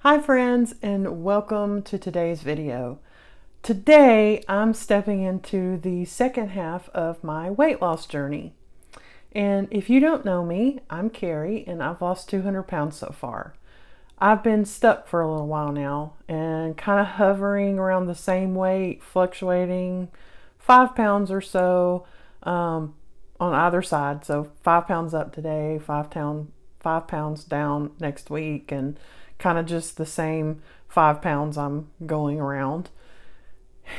Hi friends, and welcome to today's video. Today I'm stepping into the second half of my weight loss journey. And if you don't know me, I'm Carrie and I've lost 200 pounds so far. I've been stuck for a little while now and kind of hovering around the same weight, fluctuating 5 pounds or so on either side. So 5 pounds up today, 5 pounds down next week, and kind of just the same 5 pounds I'm going around.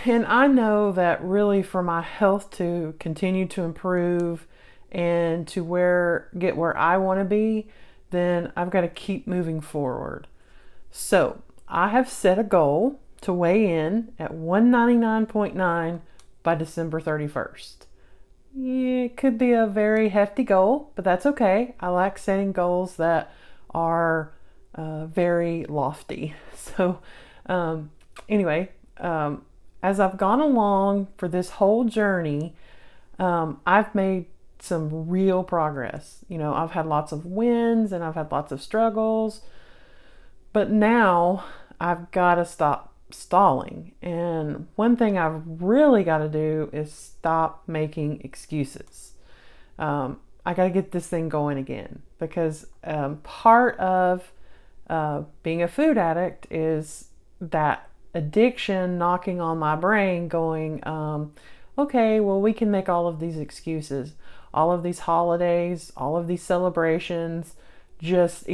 And I know that really for my health to continue to improve and to get where I want to be, then I've got to keep moving forward. So I have set a goal to weigh in at 199.9 by December 31st. It could be a very hefty goal, but that's okay. I like setting goals that are very lofty. So anyway, as I've gone along for this whole journey, I've made some real progress. I've had lots of wins and I've had lots of struggles, but now I've got to stop stalling. And one thing I've really got to do is stop making excuses. I got to get this thing going again because part of being a food addict is that addiction knocking on my brain going, okay, well, we can make all of these excuses, all of these holidays, all of these celebrations, just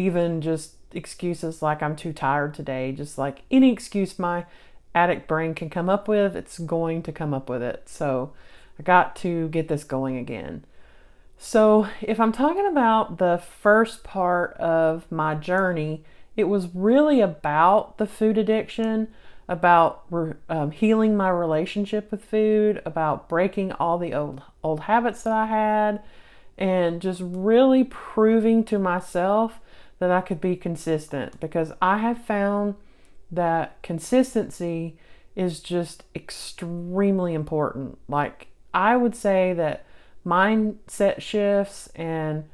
excuses like I'm too tired today, just like any excuse my addict brain can come up with, it's going to come up with it. So I got to get this going again. So if I'm talking about the first part of my journey, it was really about the food addiction, about healing my relationship with food, about breaking all the old habits that I had, and just really proving to myself that I could be consistent, because I have found that consistency is just extremely important. Like, I would say that mindset shifts and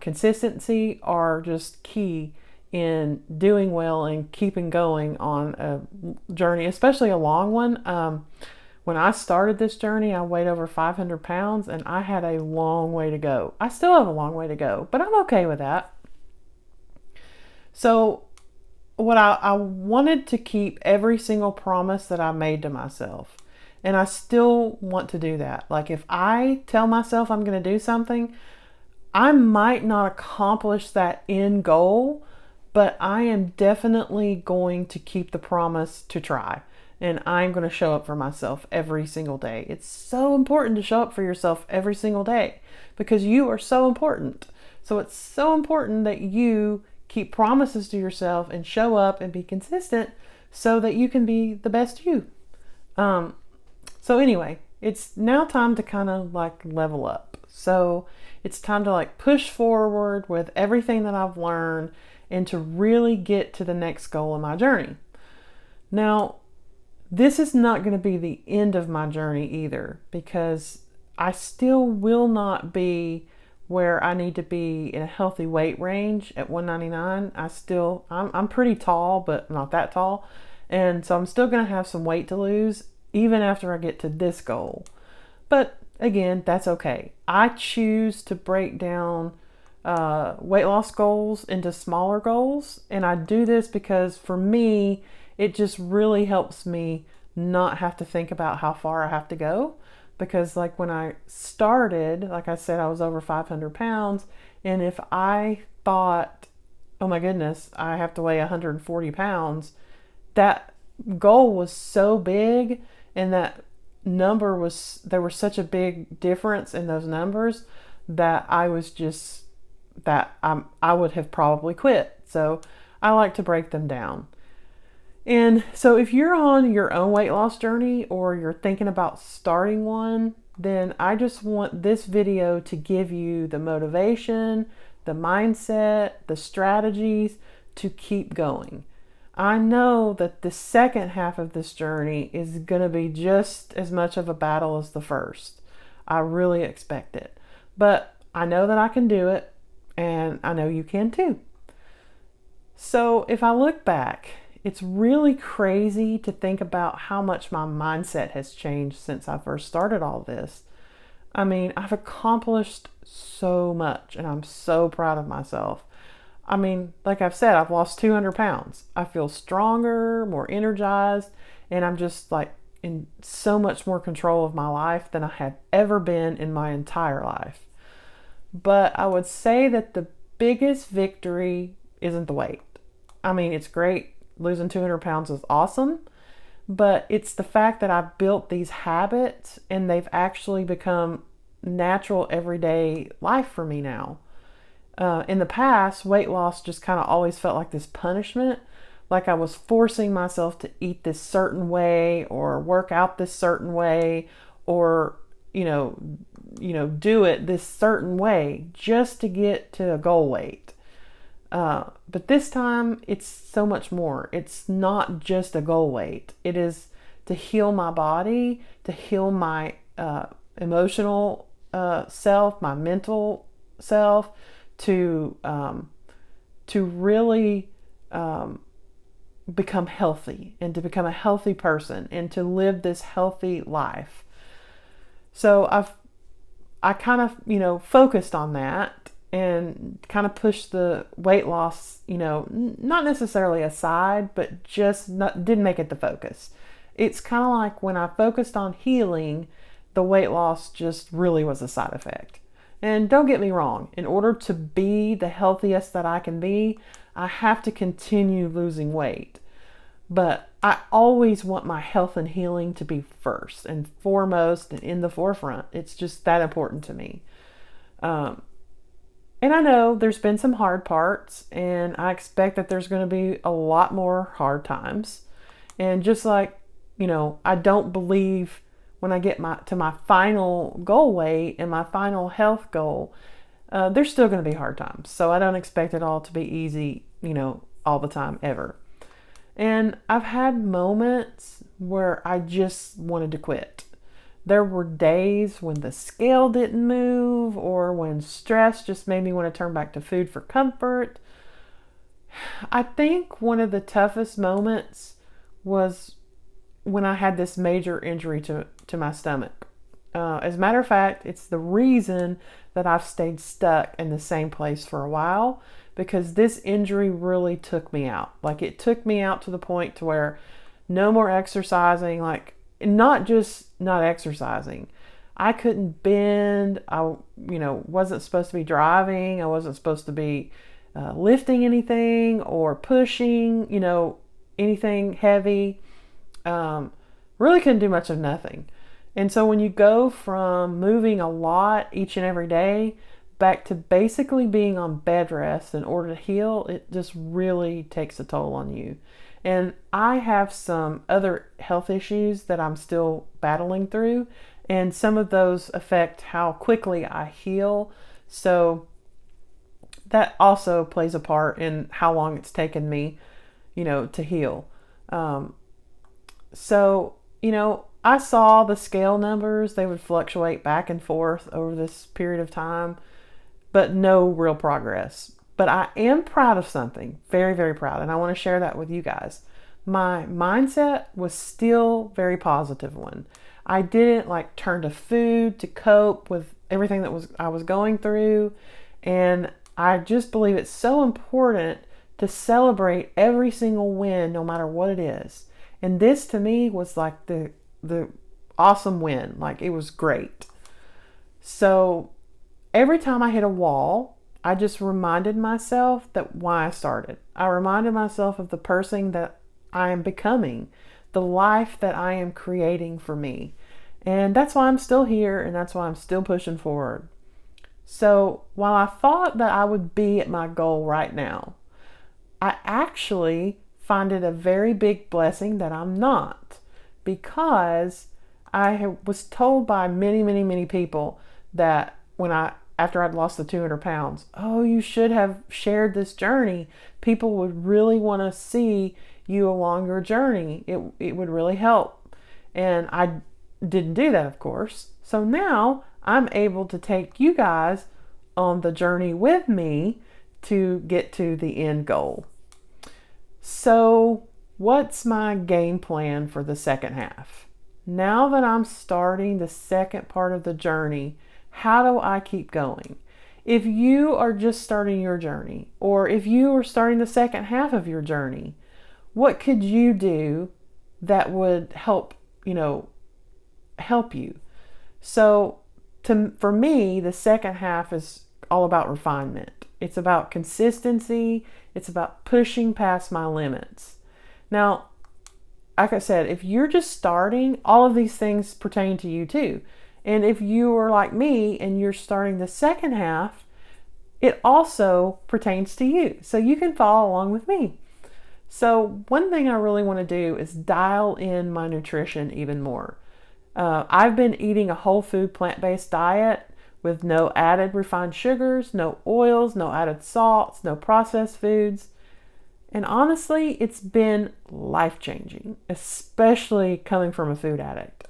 consistency are just key in doing well and keeping going on a journey, especially a long one. When I started this journey, I weighed over 500 pounds and I had a long way to go. I still have a long way to go, but I'm okay with that. So what I wanted to keep every single promise that I made to myself. And I still want to do that. Like, if I tell myself I'm going to do something, I might not accomplish that end goal, but I am definitely going to keep the promise to try. And I'm going to show up for myself every single day. It's so important to show up for yourself every single day because you are so important. So it's so important that you keep promises to yourself and show up and be consistent so that you can be the best you. So anyway, it's now time to kind of like level up. So it's time to like push forward with everything that I've learned and to really get to the next goal in my journey. Now, this is not going to be the end of my journey either, because I still will not be where I need to be in a healthy weight range at 199. I'm pretty tall, but not that tall. And so I'm still going to have some weight to lose even after I get to this goal. But again, that's okay. I choose to break down weight loss goals into smaller goals. And I do this because for me, it just really helps me not have to think about how far I have to go. Because like when I started, like I said, I was over 500 pounds. And if I thought, oh my goodness, I have to weigh 140 pounds, that goal was so big, and that number was, there was such a big difference in those numbers that I was just, I would have probably quit. So I like to break them down. And so if you're on your own weight loss journey or you're thinking about starting one, then I just want this video to give you the motivation, the mindset, the strategies to keep going. I know that the second half of this journey is going to be just as much of a battle as the first. I really expect it. But I know that I can do it, and I know you can too. So if I look back, it's really crazy to think about how much my mindset has changed since I first started all this. I mean, I've accomplished so much and I'm so proud of myself. I mean, like I've said, I've lost 200 pounds. I feel stronger, more energized, and I'm just like in so much more control of my life than I have ever been in my entire life. But I would say that the biggest victory isn't the weight. I mean, it's great. Losing 200 pounds is awesome, but it's the fact that I've built these habits and they've actually become natural everyday life for me now. In the past, weight loss just kind of always felt like this punishment, like I was forcing myself to eat this certain way or work out this certain way or, do it this certain way just to get to a goal weight. But this time, it's so much more. It's not just a goal weight. It is to heal my body, to heal my emotional self, my mental self, to really become healthy and to become a healthy person and to live this healthy life. So I kind of focused on that and kind of pushed the weight loss not necessarily aside, but just didn't make it the focus. It's kind of like when I focused on healing, the weight loss just really was a side effect. And don't get me wrong, in order to be the healthiest that I can be, I have to continue losing weight. But I always want my health and healing to be first and foremost and in the forefront. It's just that important to me. And I know there's been some hard parts, and I expect that there's going to be a lot more hard times. And just like, I don't believe when I get to my final goal weight and my final health goal, there's still going to be hard times. So I don't expect it all to be easy, all the time ever. And I've had moments where I just wanted to quit. There were days when the scale didn't move or when stress just made me want to turn back to food for comfort. I think one of the toughest moments was when I had this major injury to my stomach. As a matter of fact, it's the reason that I've stayed stuck in the same place for a while, because this injury really took me out. Like, it took me out to the point to where no more exercising, like not just not exercising. I couldn't bend. I, wasn't supposed to be driving. I wasn't supposed to be lifting anything or pushing, anything heavy. Really couldn't do much of nothing. And so when you go from moving a lot each and every day back to basically being on bed rest in order to heal, it just really takes a toll on you. And I have some other health issues that I'm still battling through, and some of those affect how quickly I heal. So that also plays a part in how long it's taken me, to heal. So, I saw the scale numbers. They would fluctuate back and forth over this period of time, but no real progress. But I am proud of something, very, very proud, and I want to share that with you guys. My mindset was still a very positive one. I didn't turn to food to cope with everything that I was going through, and I just believe it's so important to celebrate every single win, no matter what it is. And this to me was like the awesome win. Like, it was great. So every time I hit a wall, I just reminded myself that why I started. I reminded myself of the person that I am becoming, the life that I am creating for me. And that's why I'm still here, and that's why I'm still pushing forward. So while I thought that I would be at my goal right now, I actually find it a very big blessing that I'm not, because I was told by many, many, many people that after I'd lost the 200 pounds, oh, you should have shared this journey. People would really want to see you along your journey. It would really help. And I didn't do that, of course. So now I'm able to take you guys on the journey with me to get to the end goal. So, what's my game plan for the second half? Now that I'm starting the second part of the journey, how do I keep going? If you are just starting your journey, or if you are starting the second half of your journey, what could you do that would help you? So, for me, the second half is all about refinement. It's about consistency. It's about pushing past my limits. Now, like I said, if you're just starting, all of these things pertain to you too. And if you are like me and you're starting the second half, it also pertains to you. So you can follow along with me. So, one thing I really want to do is dial in my nutrition even more. I've been eating a whole food plant-based diet with no added refined sugars, no oils, no added salts, no processed foods. And honestly, it's been life-changing, especially coming from a food addict.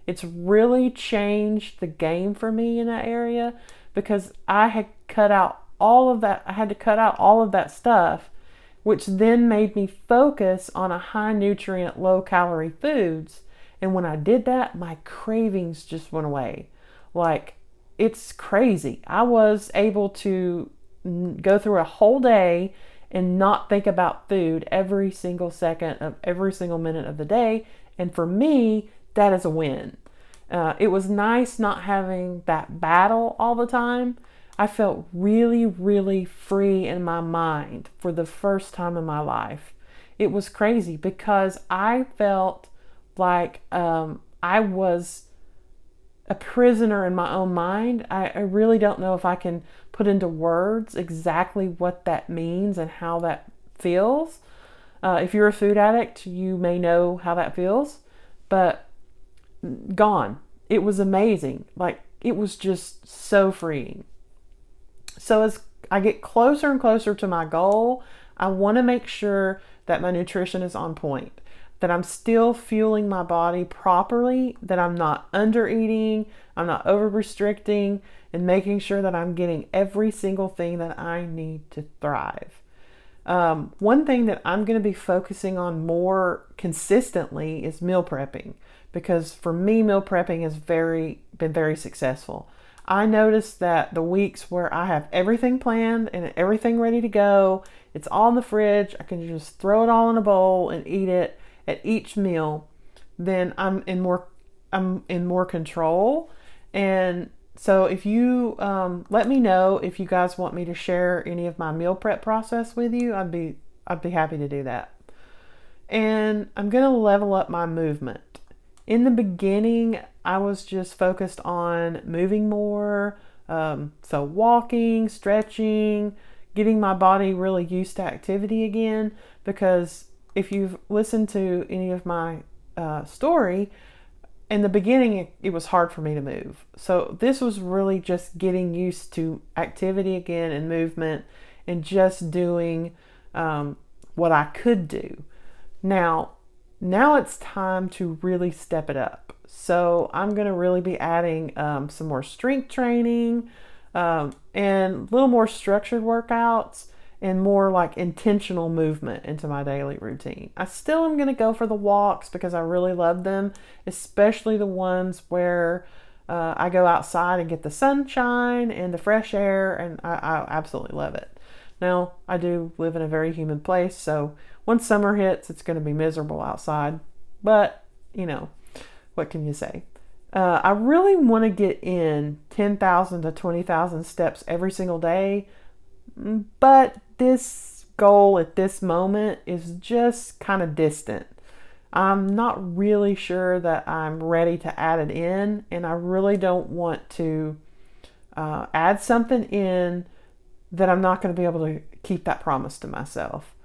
It's really changed the game for me in that area because I had cut out all of that. I had to cut out all of that stuff, which then made me focus on a high nutrient, low calorie foods. And when I did that, my cravings just went away. Like, it's crazy. I was able to go through a whole day and not think about food every single second of every single minute of the day. And for me, that is a win. It was nice not having that battle all the time. I felt really, really free in my mind for the first time in my life. It was crazy because I felt like I was a prisoner in my own mind. I really don't know if I can put into words exactly what that means and how that feels. If you're a food addict, you may know how that feels, but gone. It was amazing. Like, it was just so freeing. So as I get closer and closer to my goal, I want to make sure that my nutrition is on point, that I'm still fueling my body properly, that I'm not under eating, I'm not over restricting, and making sure that I'm getting every single thing that I need to thrive. One thing that I'm going to be focusing on more consistently is meal prepping, because for me, meal prepping has been very successful. I noticed that the weeks where I have everything planned and everything ready to go, it's all in the fridge, I can just throw it all in a bowl and eat it at each meal, then I'm in more control. And so if you let me know if you guys want me to share any of my meal prep process with you, I'd be happy to do that. And I'm gonna level up my movement. In the beginning, I was just focused on moving more, so walking, stretching, getting my body really used to activity again. Because if you've listened to any of my story, in the beginning it was hard for me to move. So this was really just getting used to activity again and movement and just doing what I could do. Now it's time to really step it up. So I'm going to really be adding some more strength training and a little more structured workouts and more like intentional movement into my daily routine. I still am going to go for the walks because I really love them, especially the ones where I go outside and get the sunshine and the fresh air, and I absolutely love it. Now, I do live in a very humid place, so once summer hits, it's going to be miserable outside. But, what can you say? I really want to get in 10,000 to 20,000 steps every single day, but this goal at this moment is just kind of distant. I'm not really sure that I'm ready to add it in, and I really don't want to add something in that I'm not going to be able to keep that promise to myself.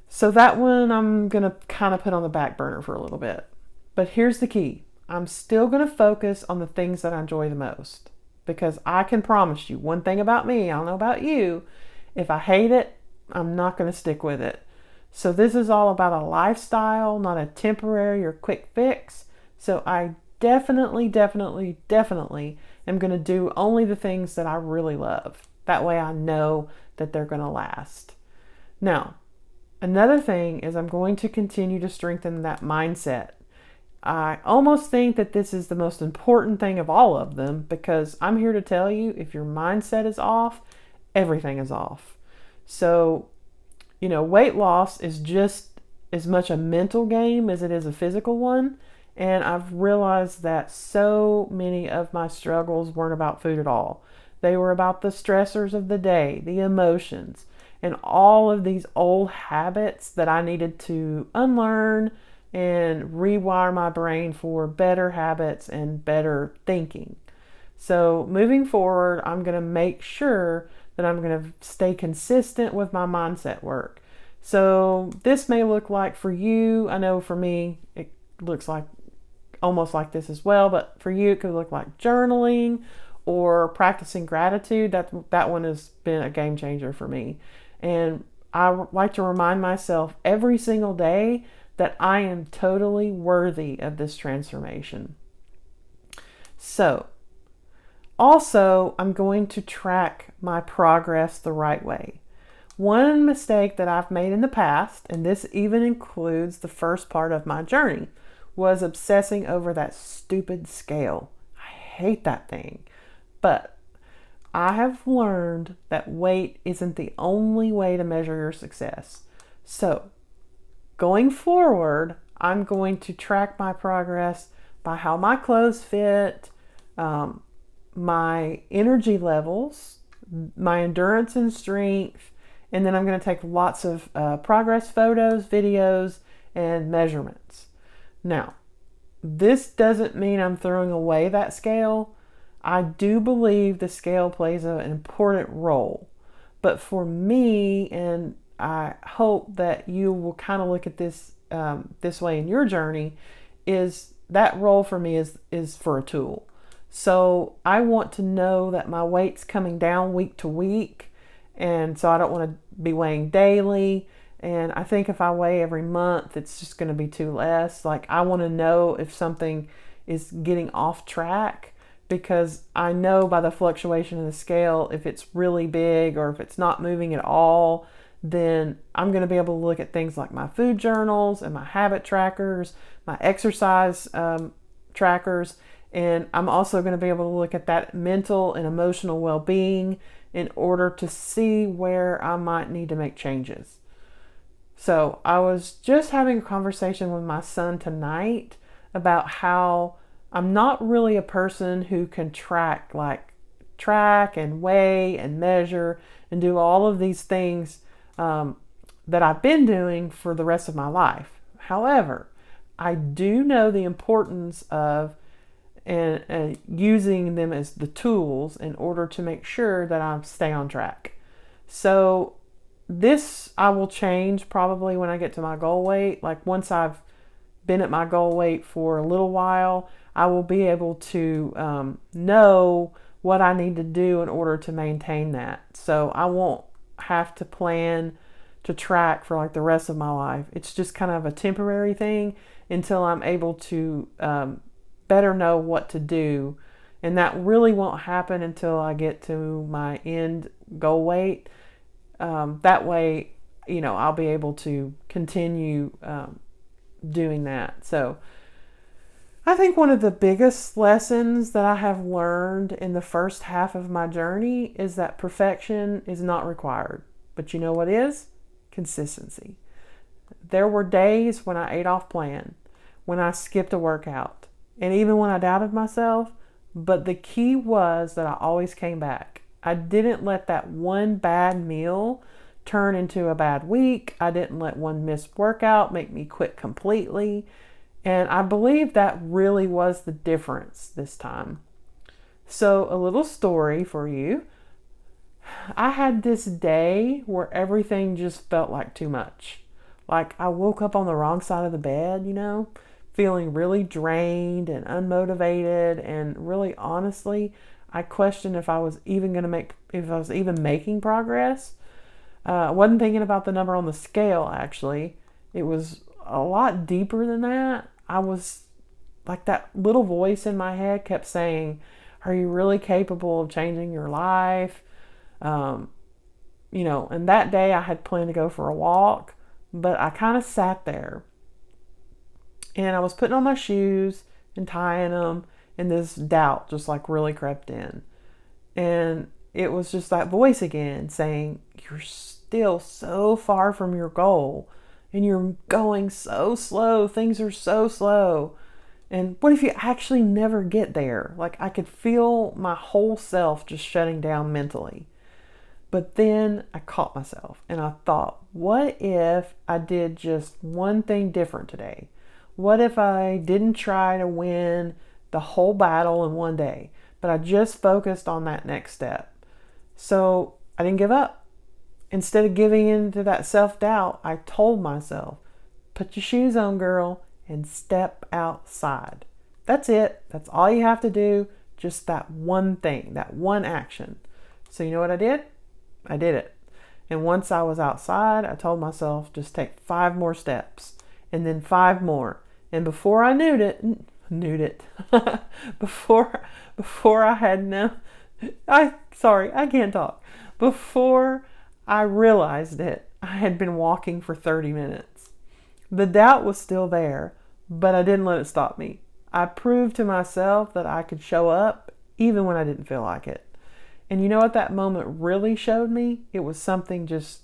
So that one I'm going to kind of put on the back burner for a little bit. But here's the key. I'm still going to focus on the things that I enjoy the most, because I can promise you one thing about me, I don't know about you, if I hate it, I'm not going to stick with it. So this is all about a lifestyle, not a temporary or quick fix. So I definitely am going to do only the things that I really love. That way I know that they're going to last. Now, Another thing is I'm going to continue to strengthen that mindset. I almost think that this is the most important thing of all of them because I'm here to tell you if your mindset is off, everything is off. So, weight loss is just as much a mental game as it is a physical one. And I've realized that so many of my struggles weren't about food at all. They were about the stressors of the day, the emotions, and all of these old habits that I needed to unlearn and rewire my brain for better habits and better thinking. So, moving forward, I'm going to make sure that I'm going to stay consistent with my mindset work. So, this may look like for you, I know for me, it looks like almost like this as well, but for you, it could look like journaling or practicing gratitude. That one has been a game changer for me. And I like to remind myself every single day that I am totally worthy of this transformation. So, also, I'm going to track my progress the right way. One mistake that I've made in the past, and this even includes the first part of my journey, was obsessing over that stupid scale. I hate that thing. But I have learned that weight isn't the only way to measure your success. So, going forward, I'm going to track my progress by how my clothes fit, my energy levels, my endurance and strength, and then I'm going to take lots of progress photos, videos, and measurements. Now, this doesn't mean I'm throwing away that scale. I do believe the scale plays an important role. But for me, and I hope that you will kind of look at this this way in your journey, is that role for me is for a tool. So I want to know that my weight's coming down week to week, and so I don't want to be weighing daily. And I think if I weigh every month, it's just going to be too less. Like, I want to know if something is getting off track, because I know by the fluctuation in the scale, if it's really big or if it's not moving at all, then I'm going to be able to look at things like my food journals and my habit trackers, my exercise trackers, and I'm also going to be able to look at that mental and emotional well-being in order to see where I might need to make changes. So I was just having a conversation with my son tonight about how I'm not really a person who can track and weigh and measure and do all of these things that I've been doing for the rest of my life. However, I do know the importance of using them as the tools in order to make sure that I stay on track. So this I will change probably when I get to my goal weight. Like, once I've been at my goal weight for a little while, I will be able to know what I need to do in order to maintain that. So I won't have to plan to track for like the rest of my life. It's just kind of a temporary thing until I'm able to better know what to do. And that really won't happen until I get to my end goal weight. That way, I'll be able to continue doing that. So I think one of the biggest lessons that I have learned in the first half of my journey is that perfection is not required. But you know what is? Consistency. There were days when I ate off plan, when I skipped a workout, and even when I doubted myself. But the key was that I always came back. I didn't let that one bad meal turn into a bad week. I didn't let one missed workout make me quit completely. And I believe that really was the difference this time. So, a little story for you. I had this day where everything just felt like too much. Like, I woke up on the wrong side of the bed, feeling really drained and unmotivated. And really, honestly, I questioned if I was even making progress. I wasn't thinking about the number on the scale, actually. It was a lot deeper than that. I was like, that little voice in my head kept saying, are you really capable of changing your life? And that day I had planned to go for a walk, but I kind of sat there and I was putting on my shoes and tying them, and this doubt just like really crept in. And it was just that voice again saying, you're still so far from your goal and you're going so slow. Things are so slow. And what if you actually never get there? Like, I could feel my whole self just shutting down mentally. But then I caught myself and I thought, what if I did just one thing different today? What if I didn't try to win the whole battle in one day, but I just focused on that next step? So I didn't give up. Instead of giving in to that self-doubt, I told myself, put your shoes on, girl, and step outside. That's it. That's all you have to do. Just that one thing, that one action. So you know what I did? I did it. And once I was outside, I told myself, just take 5 more steps, and then 5 more. And before I knew it, before I had I can't talk. Before I realized it, I had been walking for 30 minutes. The doubt was still there, but I didn't let it stop me. I proved to myself that I could show up even when I didn't feel like it. And you know what that moment really showed me? It was something just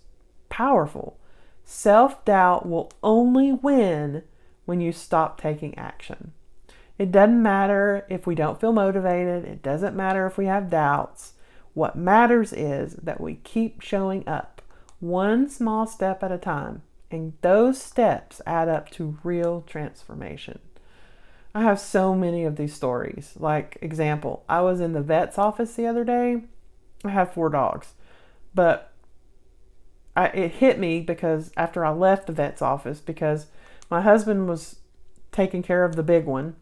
powerful. Self-doubt will only win when you stop taking action. It doesn't matter if we don't feel motivated. It doesn't matter if we have doubts. What matters is that we keep showing up, one small step at a time. And those steps add up to real transformation. I have so many of these stories. Like, example, I was in the vet's office the other day. I have 4 dogs. But it hit me because after I left the vet's office, because my husband was taking care of the big one,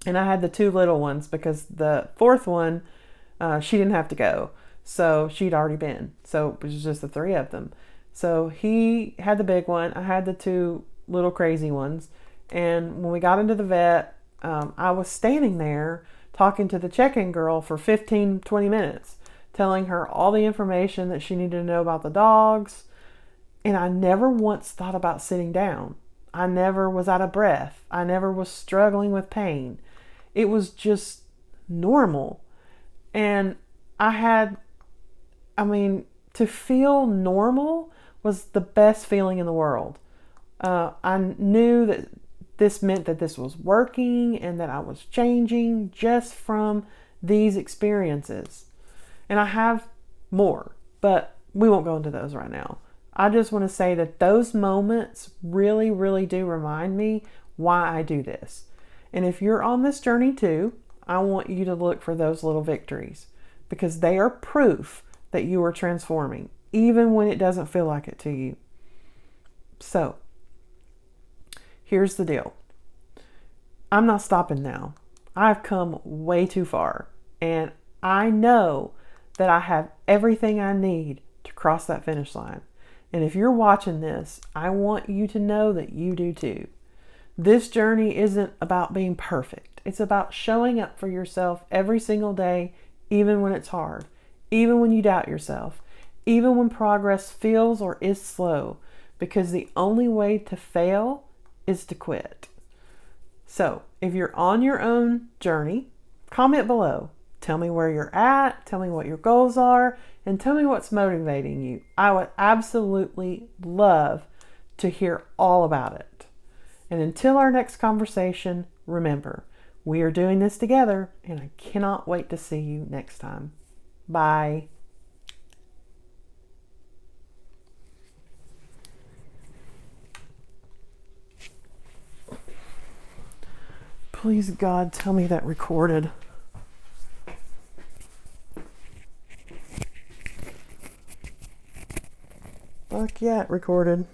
and I had the 2 little ones because the 4th one, she didn't have to go. So she'd already been. So it was just the 3 of them. So he had the big one. I had the 2 little crazy ones. And when we got into the vet, I was standing there talking to the check-in girl for 15, 20 minutes, telling her all the information that she needed to know about the dogs. And I never once thought about sitting down. I never was out of breath. I never was struggling with pain. It was just normal. And to feel normal was the best feeling in the world. I knew that this meant that this was working and that I was changing just from these experiences. And I have more, but we won't go into those right now. I just want to say that those moments really, really do remind me why I do this. And if you're on this journey too, I want you to look for those little victories, because they are proof that you are transforming, even when it doesn't feel like it to you. So, here's the deal. I'm not stopping now. I've come way too far, and I know that I have everything I need to cross that finish line. And if you're watching this, I want you to know that you do too. This journey isn't about being perfect. It's about showing up for yourself every single day, even when it's hard, even when you doubt yourself, even when progress feels or is slow, because the only way to fail is to quit. So, if you're on your own journey, comment below. Tell me where you're at, tell me what your goals are, and tell me what's motivating you. I would absolutely love to hear all about it. And until our next conversation, remember, we are doing this together, and I cannot wait to see you next time. Bye. Please, God, tell me that recorded. Fuck yeah, it recorded.